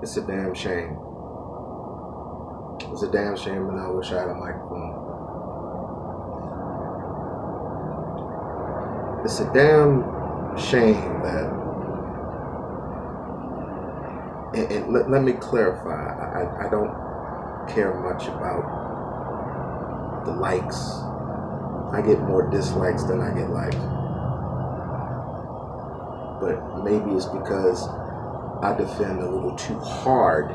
It's a damn shame. It's a damn shame, and I wish I had a microphone. It's a damn shame that, and let me clarify, I don't care much about the likes. I get more dislikes than I get likes. But maybe it's because I defend a little too hard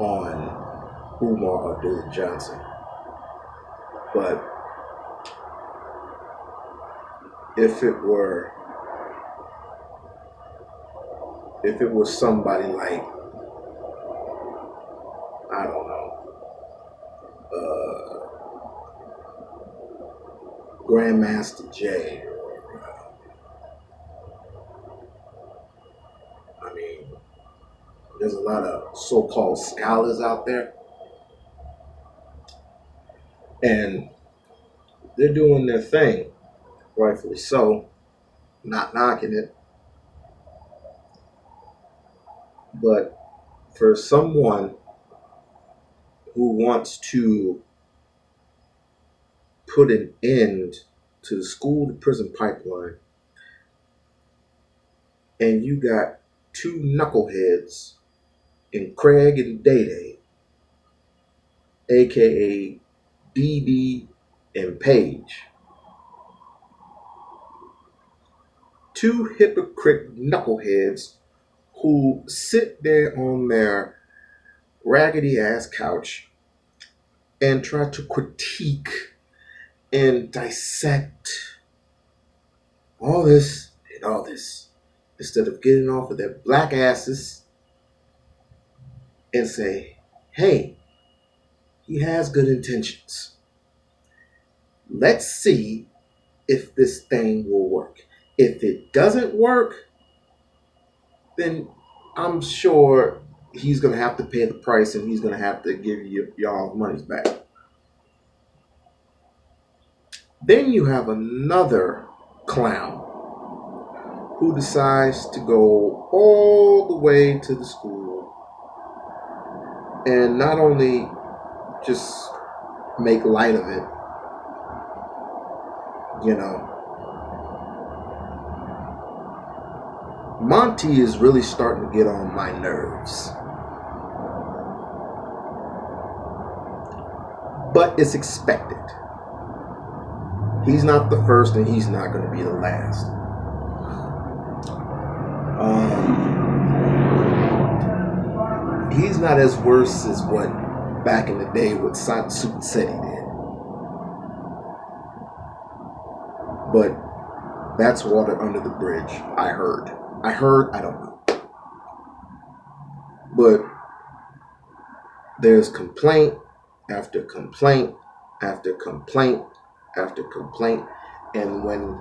on Umar Johnson. But if it was somebody like, I don't know, Grandmaster Jay, I mean, there's a lot of so-called scholars out there, and they're doing their thing, rightfully so, not knocking it. But for someone who wants to put an end to the school to prison pipeline, and you got two knuckleheads in Craig and Day, aka DD and Paige, two hypocrite knuckleheads who sit there on their raggedy ass couch and try to critique and dissect all this and all this, instead of getting off of their black asses and say, hey, he has good intentions. Let's see if this thing will work. If it doesn't work, then I'm sure he's going to have to pay the price, and he's going to have to give y'all money back. Then you have another clown who decides to go all the way to the school and not only just make light of it, you know. Monty is really starting to get on my nerves. But it's expected. He's not the first, and he's not going to be the last. He's not as worse as what back in the day what Suit said he did. But that's water under the bridge, I heard, I don't know. But there's complaint after complaint after complaint after complaint. And when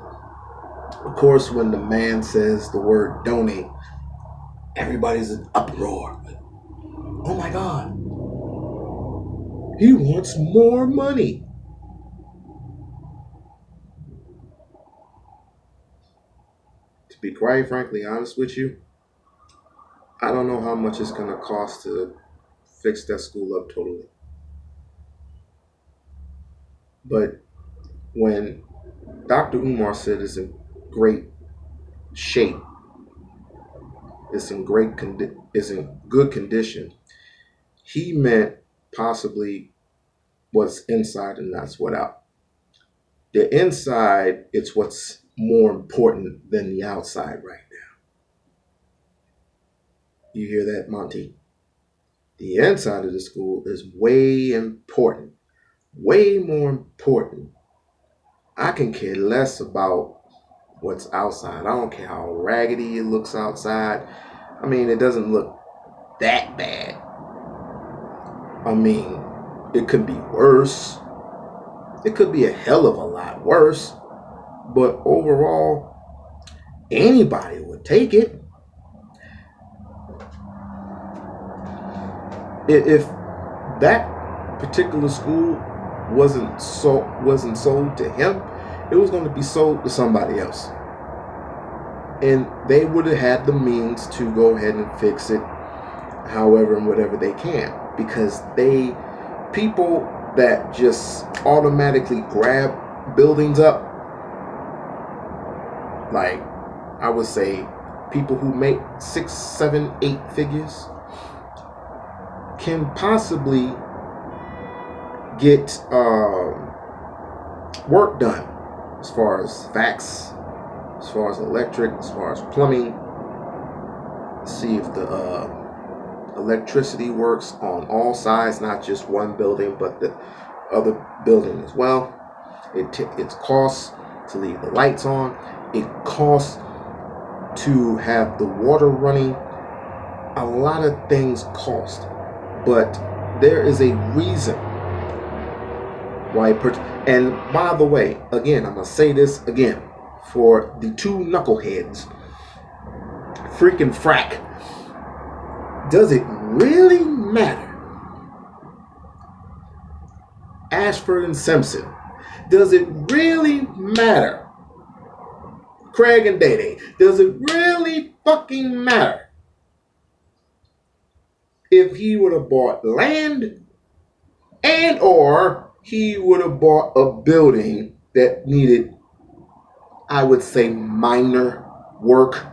the man says the word donate, everybody's in uproar. Oh my God, he wants more money. To be quite frankly honest with you, I don't know how much it's going to cost to fix that school up totally. But when Dr. Umar said it's in great shape, it's in good condition, he meant possibly what's inside and that's what out. The inside, it's what's more important than the outside right now. You hear that, Monty? The inside of the school is way important, way more important. I can care less about what's outside. I don't care how raggedy it looks outside. I mean, it doesn't look that bad. I mean, it could be worse. It could be a hell of a lot worse. But overall, anybody would take it. If that particular school wasn't sold to him, it was going to be sold to somebody else. And they would have had the means to go ahead and fix it however and whatever they can, because people that just automatically grab buildings up, like I would say people who make 6, 7, 8 figures can possibly get work done as far as vacs, as far as electric, as far as plumbing. See if the electricity works on all sides, not just one building, but the other building as well. It costs to leave the lights on. It costs to have the water running. A lot of things cost, but there is a reason why. And by the way, again, I'm gonna say this again for the two knuckleheads. Freaking frack. Does it really matter? Ashford and Simpson. Does it really matter? Craig and Day. Does it really fucking matter if he would have bought land and or he would have bought a building that needed, I would say, minor work?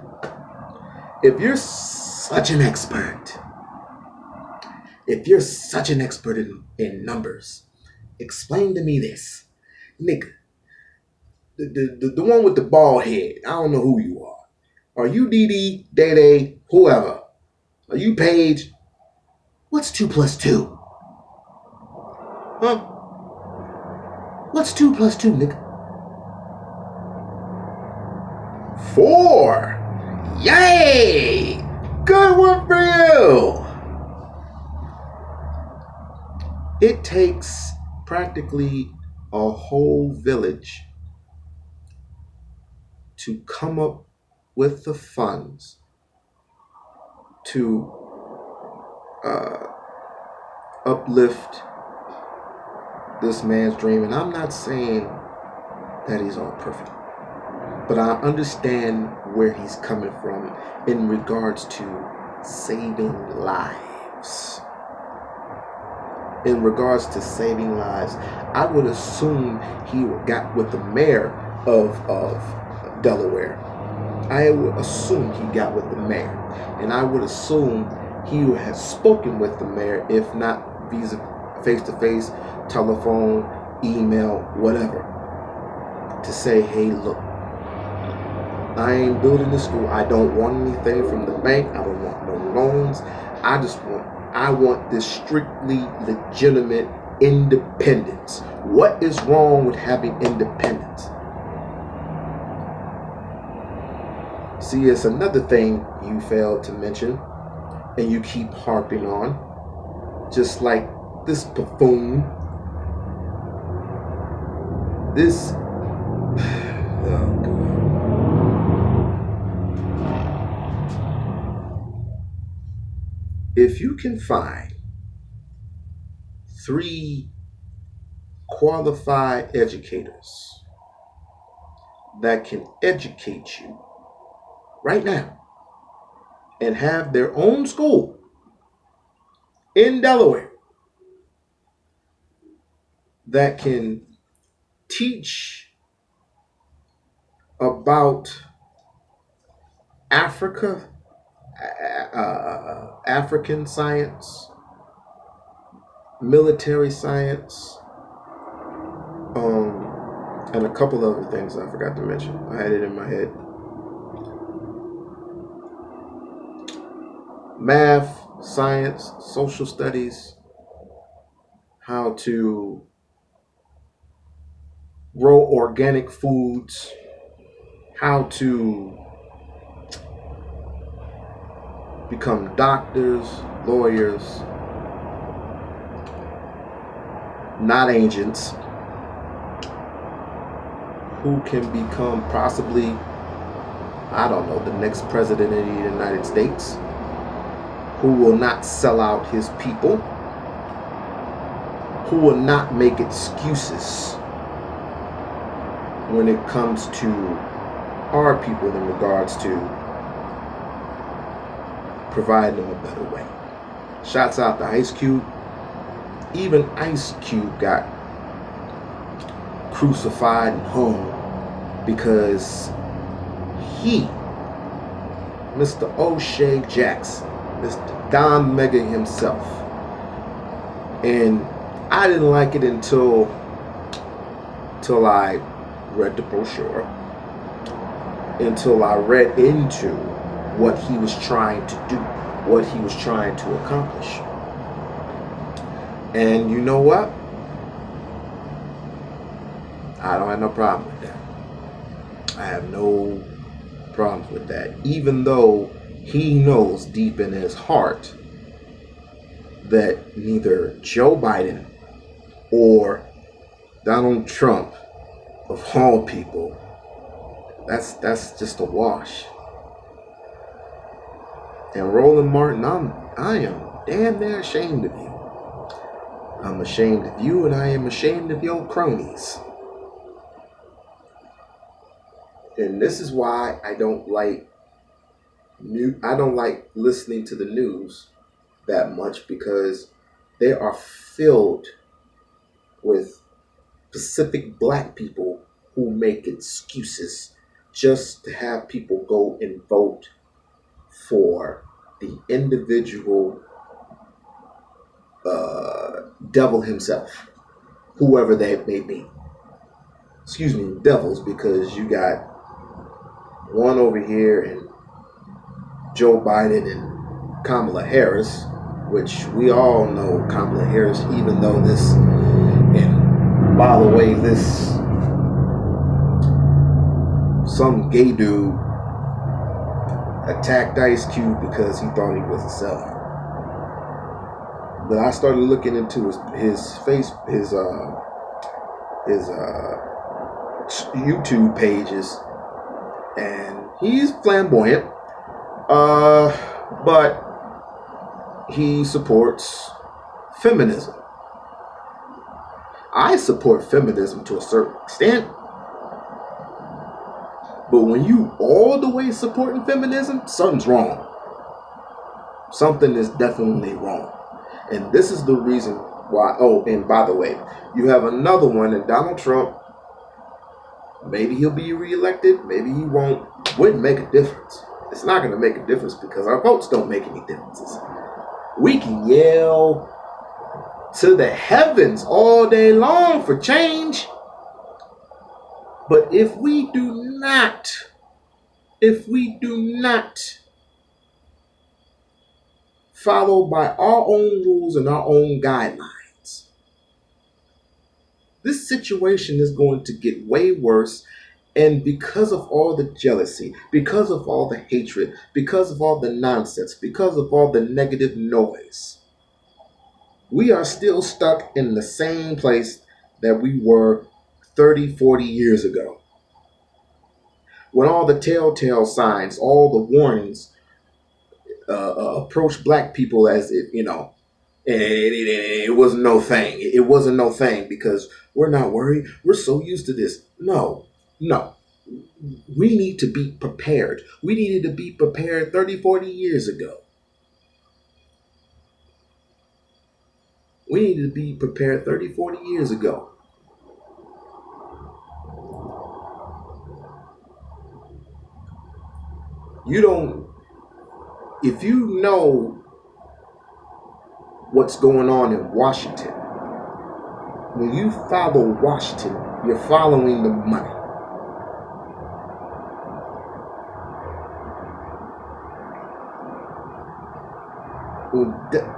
If you're such an expert, in numbers, explain to me this. Nigga, the one with the bald head, I don't know who you are. Are you DD, Day, whoever? Are you Paige? What's 2 plus 2? Huh? What's 2 plus 2, nigga? 4. Yay! Good one for you! It takes practically a whole village to come up with the funds to uplift this man's dream. And I'm not saying that he's all perfect, but I understand where he's coming from in regards to saving lives. In regards to saving lives, I would assume he got with the mayor of Delaware. I would assume he got with the mayor. And I would assume he has spoken with the mayor, if not via face-to-face, telephone, email, whatever, to say, hey, look, I ain't building this school. I don't want anything from the bank. I don't want no loans. I want this strictly legitimate independence. What is wrong with having independence? See, it's another thing you failed to mention and you keep harping on, just like this buffoon. This oh God. If you can find 3 qualified educators that can educate you right now and have their own school in Delaware that can teach about Africa, African science, military science, and a couple other things I forgot to mention. I had it in my head. Math, science, social studies, how to grow organic foods, how to become doctors, lawyers, not agents, who can become possibly, I don't know, the next president of the United States, who will not sell out his people, who will not make excuses when it comes to our people in regards to providing them a better way. Shouts out to Ice Cube. Even Ice Cube got crucified and hung because he, Mr. O'Shea Jackson, Mr. Don Mega himself. And I didn't like it until I read the brochure, until I read into what he was trying to do, what he was trying to accomplish. And you know what? I don't have no problem with that. I have no problems with that. Even though he knows deep in his heart that neither Joe Biden or Donald Trump, of all people, that's just a wash. And Roland Martin, I am damn near ashamed of you. I'm ashamed of you, and I am ashamed of your cronies. And this is why I don't like listening to the news that much, because they are filled with Pacific black people who make excuses just to have people go and vote for the individual devil himself, whoever that may be. Excuse me, devils, because you got one over here and Joe Biden and Kamala Harris, which we all know Kamala Harris, even though this, and by the way, this some gay dude attacked Ice Cube because he thought he was a sellout. But I started looking into his YouTube pages, and he's flamboyant, but he supports feminism. I support feminism to a certain extent, but when you all the way supporting feminism, something's wrong. Something is definitely wrong. And this is the reason why. Oh, and by the way, you have another one, and Donald Trump, maybe he'll be reelected, maybe he won't. Wouldn't make a difference. It's not going to make a difference because our votes don't make any differences. We can yell to the heavens all day long for change, but if we do not follow by our own rules and our own guidelines, this situation is going to get way worse. And because of all the jealousy, because of all the hatred, because of all the nonsense, because of all the negative noise, we are still stuck in the same place that we were 30, 40 years ago. When all the telltale signs, all the warnings approached black people as if, it wasn't no thing. It wasn't no thing because we're not worried. We're so used to this. No. We need to be prepared. We needed to be prepared 30, 40 years ago. We needed to be prepared 30, 40 years ago. If you know what's going on in Washington, when you follow Washington, you're following the money.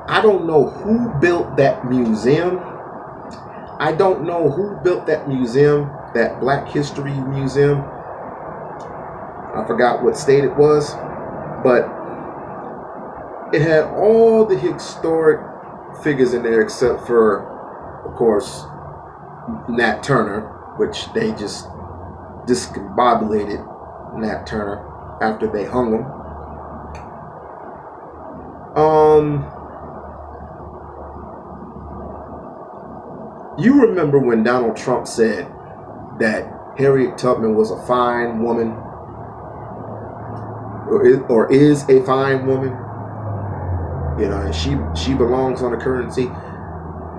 I don't know who built that museum. I don't know who built that museum, that Black History Museum. I forgot what state it was, but it had all the historic figures in there except for, of course, Nat Turner, which they just discombobulated Nat Turner after they hung him. You remember when Donald Trump said that Harriet Tubman was a fine woman, or is a fine woman? And she belongs on the currency.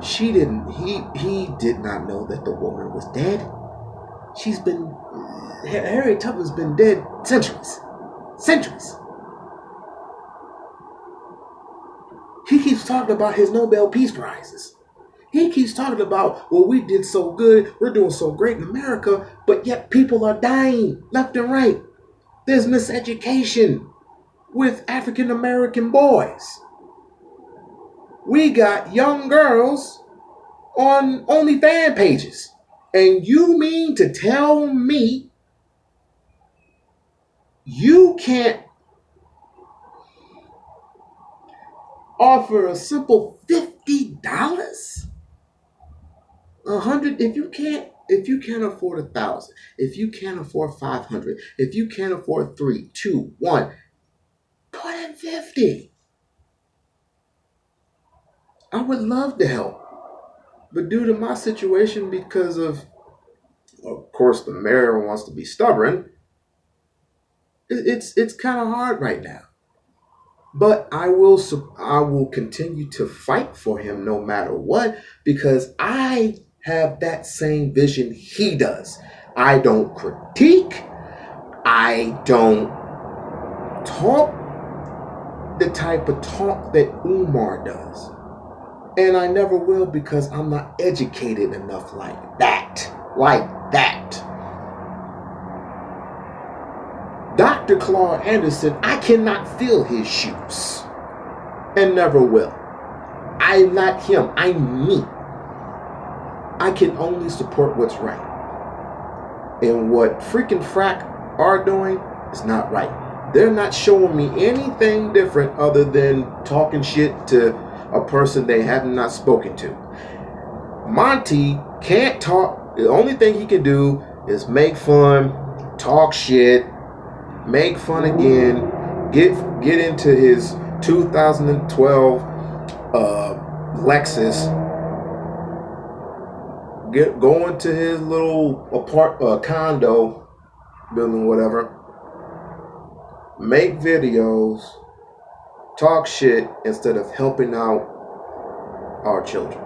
He did not know that the woman was dead. Harriet Tubman's been dead centuries. Centuries. He keeps talking about his Nobel Peace Prizes. He keeps talking about, well, we did so good, we're doing so great in America, but yet people are dying left and right. There's miseducation with African American boys. We got young girls on OnlyFans pages. And you mean to tell me you can't offer a simple $50? $100? If you can't afford 1,000, if you can't afford 500, if you can't afford 3, 2, 1, put in 50. I would love to help. But due to my situation, because of course, the mayor wants to be stubborn, it's kind of hard right now. But I will continue to fight for him no matter what, because I have that same vision he does. I don't critique. I don't talk the type of talk that Umar does. And I never will, because I'm not educated enough like that. Dr. Claude Anderson, I cannot fill his shoes. And never will. I'm not him. I'm me. I can only support what's right. And what freaking frack are doing is not right. They're not showing me anything different other than talking shit to a person they have not spoken to. Monty can't talk. The only thing he can do is make fun, talk shit, make fun again, get into his 2012 Lexus, go into his little condo building, whatever, make videos, talk shit instead of helping out our children.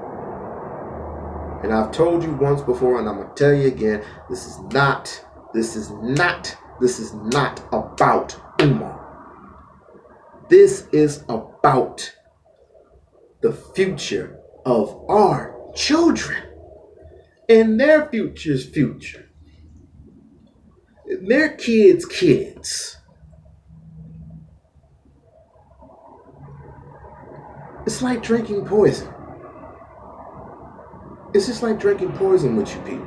And I've told you once before, and I'm gonna tell you again, this is not about Umar. This is about the future of our children and their future's future. Their kids. It's like drinking poison. It's just like drinking poison with you people.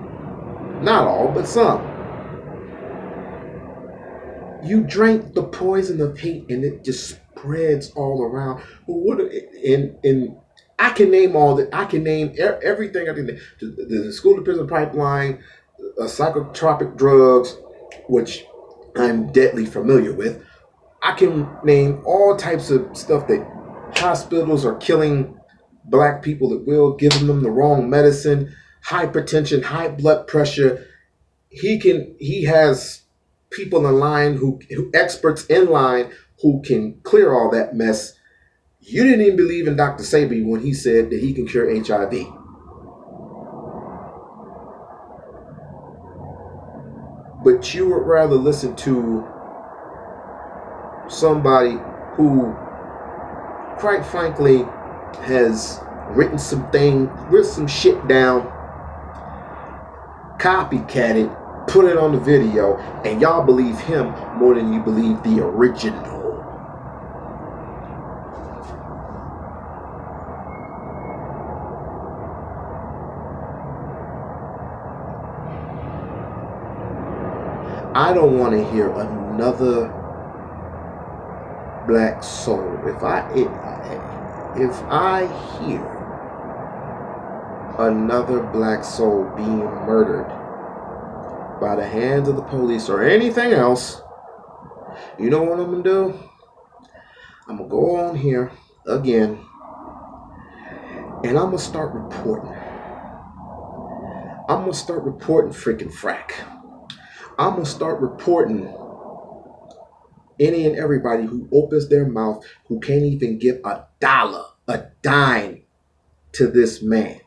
Not all, but some. You drank the poison of hate and it just spreads all around. And I can name everything. I think the school to prison pipeline, psychotropic drugs, which I'm deadly familiar with. I can name all types of stuff that hospitals are killing black people at will, giving them the wrong medicine, hypertension, high blood pressure. He has people in line who experts in line who can clear all that mess. You didn't even believe in Dr. Sebi when he said that he can cure HIV. But you would rather listen to somebody who, quite frankly, has written some shit down, copycat it, put it on the video, and y'all believe him more than you believe the original. I don't want to hear another black soul. If I hear another black soul being murdered by the hands of the police or anything else, you know what I'm gonna do? I'm gonna go on here again and I'm gonna start reporting. I'm gonna start reporting freaking frack. I'm gonna start reporting any and everybody who opens their mouth, who can't even give a dollar, a dime to this man.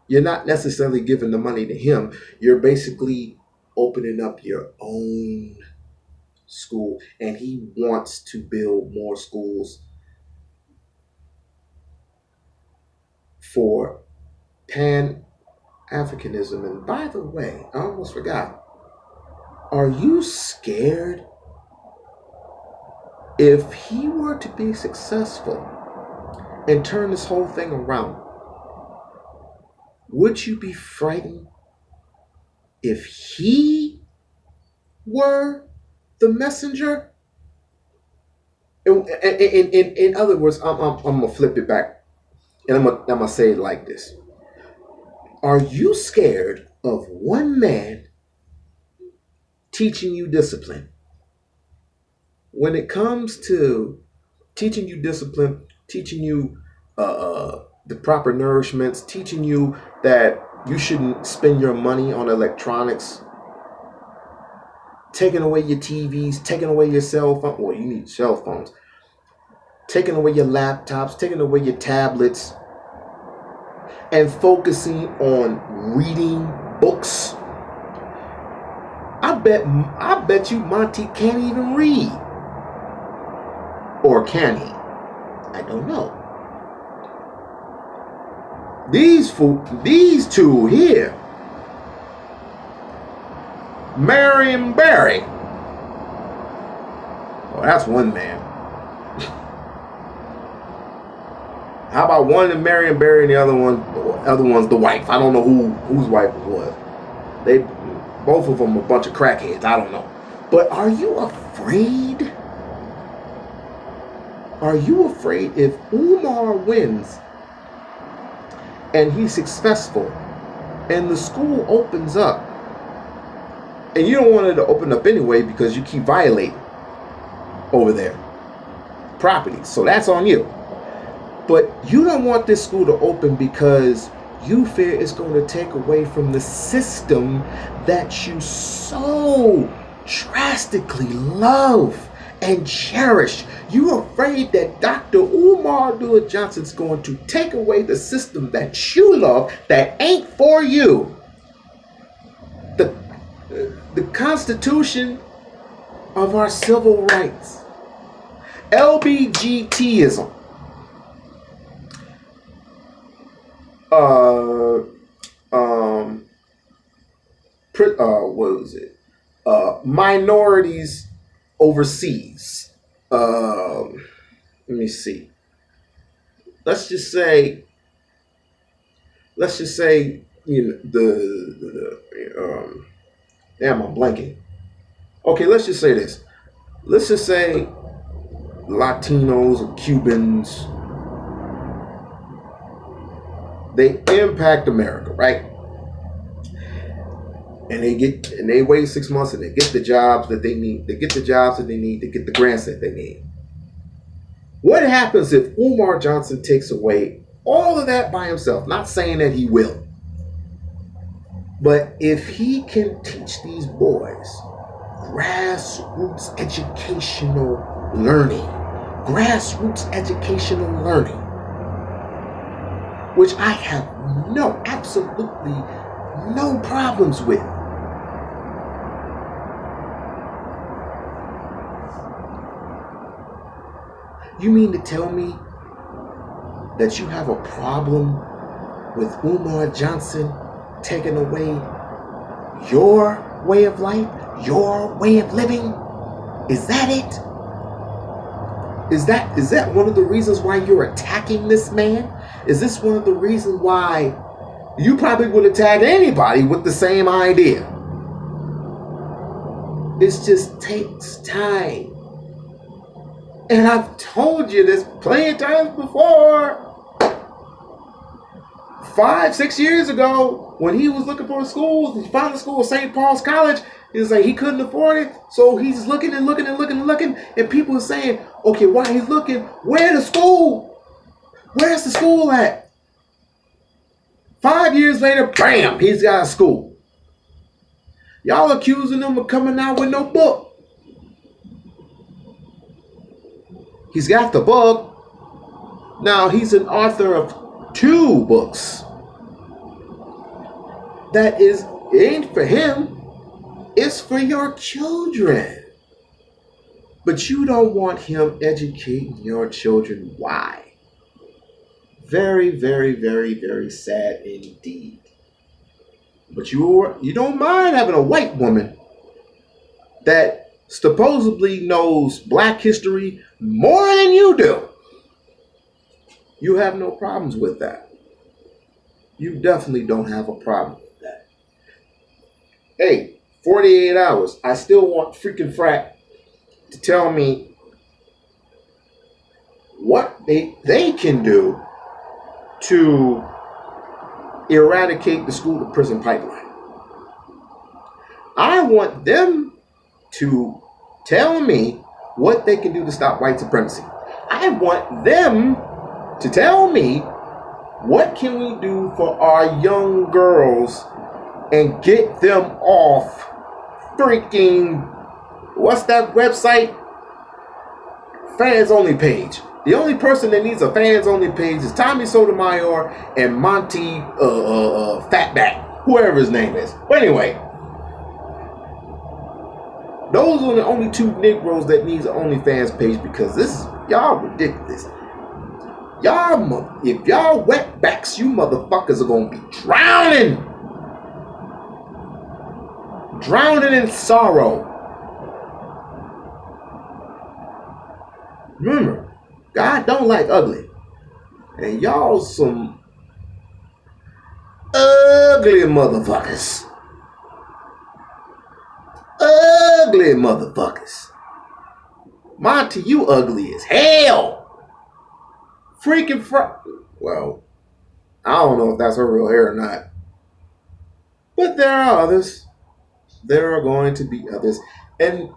You're not necessarily giving the money to him. You're basically opening up your own school. And he wants to build more schools for Pan Africanism. And by the way, I almost forgot. Are you scared if he were to be successful and turn this whole thing around? Would you be frightened if he were the messenger? In other words, I'm gonna flip it back, and I'm gonna say it like this: are you scared of one man teaching you discipline? When it comes to teaching you discipline, teaching you the proper nourishments, teaching you that you shouldn't spend your money on electronics, taking away your TVs, taking away your cell phone. Well, you need cell phones. Taking away your laptops, taking away your tablets, and focusing on reading books. I bet you Monty can't even read. Or can he? I don't know. These two here, Marion Barry. Oh, that's one man. How about one in Marion Barry and the other one's the wife? I don't know whose wife it was. They both of them a bunch of crackheads. I don't know. But are you afraid? Are you afraid if Umar wins and he's successful and the school opens up, and you don't want it to open up anyway because you keep violating over there property, so that's on you. But you don't want this school to open because you fear it's going to take away from the system that you so drastically love and cherish. You're afraid that Dr. Umar Johnson's going to take away the system that you love that ain't for you. The Constitution of our civil rights. LBGTism. What was it? Minorities overseas. Let me see. Let's just say, you know, damn, I'm blanking. Okay, let's just say this. Let's just say Latinos or Cubans, they impact America, right? And they wait 6 months and they get the jobs that they need. They get the jobs that they need. They get the grants that they need. What happens if Umar Johnson takes away all of that by himself? Not saying that he will. But if he can teach these boys grassroots educational learning, which I have absolutely no problems with. You mean to tell me that you have a problem with Umar Johnson taking away your way of life, your way of living? Is that it? Is that one of the reasons why you're attacking this man? Is this one of the reasons why you probably would attack anybody with the same idea? It just takes time. And I've told you this plenty of times before. 5-6 years ago, when he was looking for a school, he found a school at St. Paul's College. He was like, he couldn't afford it, so he's looking and looking and looking and looking. And people are saying, okay, while he's looking, where's the school? Where's the school at? 5 years later, bam, he's got a school. Y'all accusing him of coming out with no book. He's got the book. Now he's an author of 2 books. That is, it ain't for him. It's for your children. But you don't want him educating your children. Why? Very, very, very, very sad indeed. But you don't mind having a white woman that supposedly knows black history more than you do. You have no problems with that. You definitely don't have a problem with that. Hey, 48 hours. I still want freaking Frack to tell me what they can do to eradicate the school to prison pipeline. I want them to tell me what they can do to stop white supremacy. I want them to tell me what can we do for our young girls and get them off freaking, what's that website? Fans only page. The only person that needs a fans only page is Tommy Sotomayor and Monty Fatback, whoever his name is. But anyway, those are the only 2 Negroes that needs an OnlyFans page, because this is, y'all ridiculous. Y'all, if y'all wetbacks, you motherfuckers are gonna be drowning in sorrow. Remember, God don't like ugly, and y'all some ugly motherfuckers. Ugly motherfuckers. Monty, you ugly as hell. Freaking well, I don't know if that's her real hair or not. But there are others. There are going to be others. And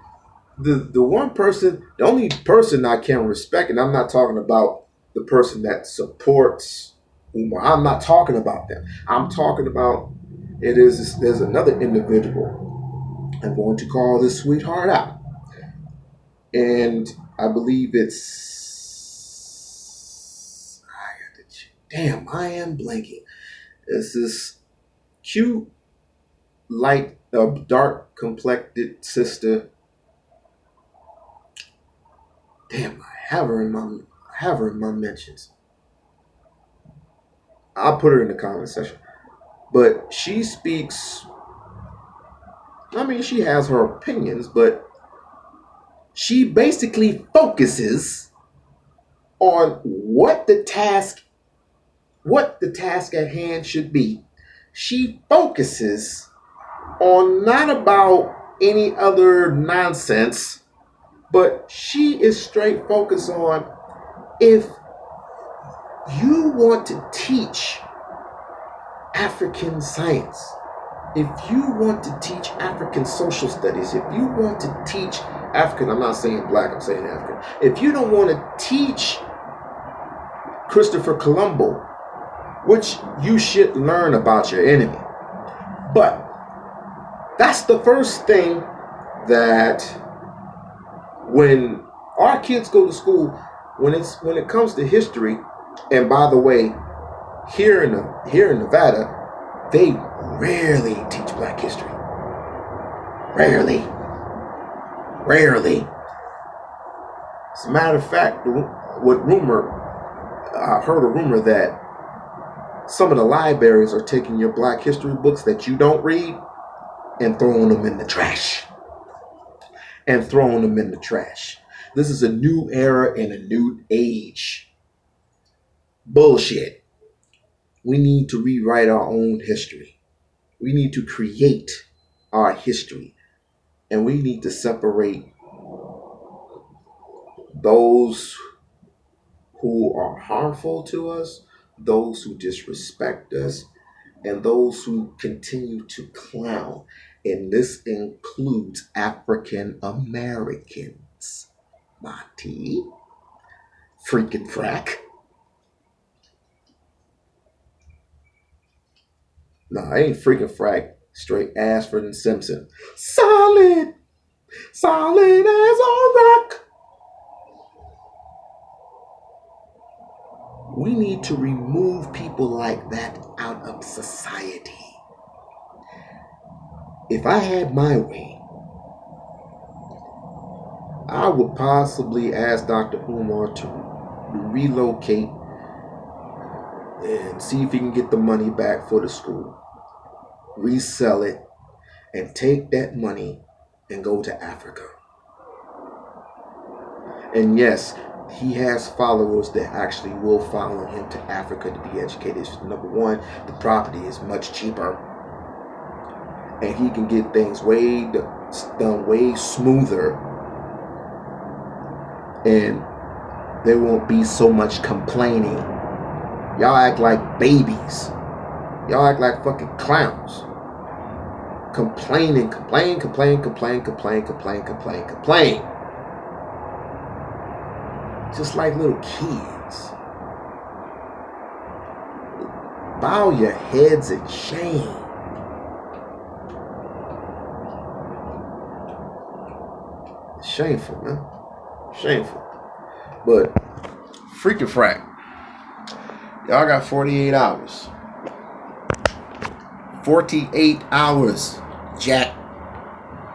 the one person, the only person I can respect, and I'm not talking about the person that supports Umar. I'm not talking about them. I'm talking about there's another individual. I'm going to call this sweetheart out. And I believe it's, damn, I am blanking. It's this cute, light, dark complected sister. Damn, I have her in my mentions. I'll put her in the comment section. But she speaks, I mean, she has her opinions, but she basically focuses on what the task at hand should be. She focuses on not about any other nonsense, but she is straight focused on, if you want to teach African science, if you want to teach African social studies, if you want to teach African, I'm not saying black, I'm saying African. If you don't want to teach Christopher Colombo, which you should learn about your enemy. But that's the first thing that when our kids go to school, when it comes to history, and by the way, here in Nevada, they rarely teach black history. Rarely. As a matter of fact, I heard a rumor that some of the libraries are taking your black history books that you don't read and throwing them in the trash. This is a new era and a new age. Bullshit. We need to rewrite our own history. We need to create our history. And we need to separate those who are harmful to us, those who disrespect us, and those who continue to clown. And this includes African Americans. Monty. Freaking Frack. No, I ain't freaking Frack. Straight Ashford and Simpson. Solid as a rock. We need to remove people like that out of society. If I had my way, I would possibly ask Dr. Umar to relocate and see if he can get the money back for the school, resell it, and take that money and go to Africa. And yes, he has followers that actually will follow him to Africa to be educated. Number one, the property is much cheaper, and he can get things done way smoother, and there won't be so much complaining. Y'all act like babies. Y'all act like fucking clowns. Complaining. Just like little kids. Bow your heads in shame. Shameful, man. Shameful. But freaking frack. Y'all got 48 hours. 48 hours, Jack.